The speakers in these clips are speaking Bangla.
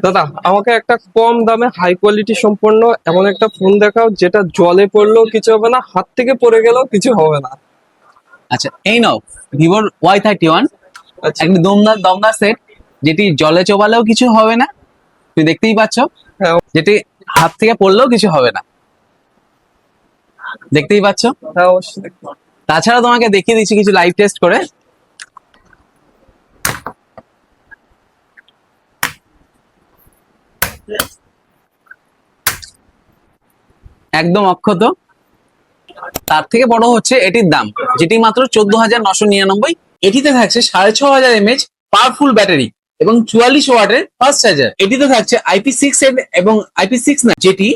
দাদা, আমাকে একটা কম দামে হাই কোয়ালিটি সম্পন্ন এমন একটা ফোন দেখাও যেটা জলে পড়লেও কিছু হবে না, হাত থেকে পড়ে গেলেও কিছু হবে না। আচ্ছা, এই নাও ভিভোর Y31, আচ্ছা। একটি দমদার দমদার সেট, যেটি জলে চোবালেও কিছু হবে না। তুমি দেখতেই পাচ্ছ, হ্যাঁ। যেটি হাত থেকে পড়লেও কিছু হবে না, দেখতেই পাচ্ছ। হ্যাঁ, অবশ্যই দেখবো। তাছাড়া তোমাকে দেখিয়ে দিচ্ছি কিছু লাইভ টেস্ট করে। একদম অক্ষত। তার থেকে বড় হচ্ছে এটির দাম, যেটি মাত্র 14,999। এটিতে থাকছে 6,500 mAh পাওয়ারফুল ব্যাটারি এবং 44 ওয়াটের ফাস্ট চার্জার। এটিতে থাকছে IP6 এবং IP6 না, যেটি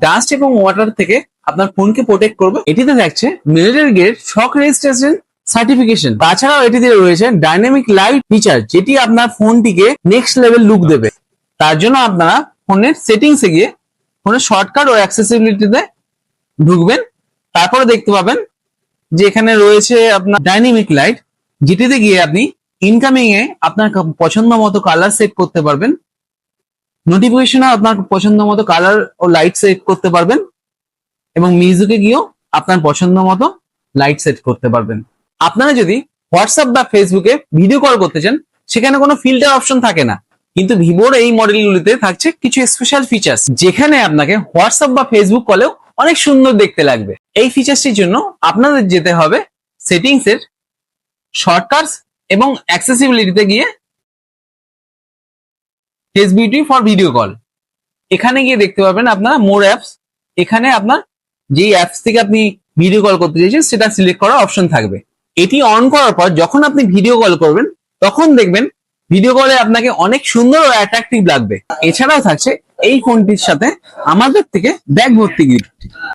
ডাস্ট এবং ওয়াটার থেকে আপনার ফোনকে প্রোটেক্ট করবে। এটিতে থাকছে মিলিটারি গ্রেড শক রেজিস্ট্রেশন সার্টিফিকেশন। তাছাড়াও এটিতে রয়েছে ডাইনামিক লাইট ফিচার, যেটি আপনার ফোনটিকে নেক্সট লেভেল লুক দেবে। তার জন্য আপনারা ফোনের সেটিংসে গিয়ে ফোনের শর্টকাট ও অ্যাক্সেসিবিলিটিতে ঢুকবেন। তারপরে দেখতে পাবেন যে এখানে রয়েছে আপনার ডাইনামিক লাইট, যেটিতে গিয়ে আপনি ইনকামিং এ আপনার পছন্দ মতো কালার সেট করতে পারবেন। নোটিফিকেশনে আপনার পছন্দ মতো কালার ও লাইট সেট করতে পারবেন এবং মিউজিকে গিয়েও আপনার পছন্দ মতো লাইট সেট করতে পারবেন। আপনারা যদি হোয়াটসঅ্যাপ বা ফেসবুকে ভিডিও কল করতে চান, সেখানে কোনো ফিল্টার অপশন থাকে না, কিন্তু ভিভোর এই মডেলগুলিতে থাকছে কিছু স্পেশাল ফিচার্স, যেখানে আপনাকে হোয়াটসঅ্যাপ বা ফেসবুক কলেও অনেক সুন্দর দেখতে লাগবে। এই ফিচার্সটির জন্য আপনাদের যেতে হবে সেটিংস এর শর্টকাটস এবং অ্যাক্সেসিবিলিটিতে গিয়ে ফেসবিউটি ফর ভিডিও কল, এখানে গিয়ে দেখতে পাবেন আপনারা মোর অ্যাপস। এখানে আপনার যেই অ্যাপস থেকে আপনি ভিডিও কল করতে চাইছেন সেটা সিলেক্ট করার অপশন থাকবে। এটি অন করার পর যখন আপনি ভিডিও কল করবেন, তখন দেখবেন ভিডিও কলে আপনাকে অনেক সুন্দর ও অ্যাট্রাকটিভ লাগবে। এছাড়াও থাকছে এই ফোনটির সাথে আমাদের থেকে ব্যাগ ভর্তি গিফট।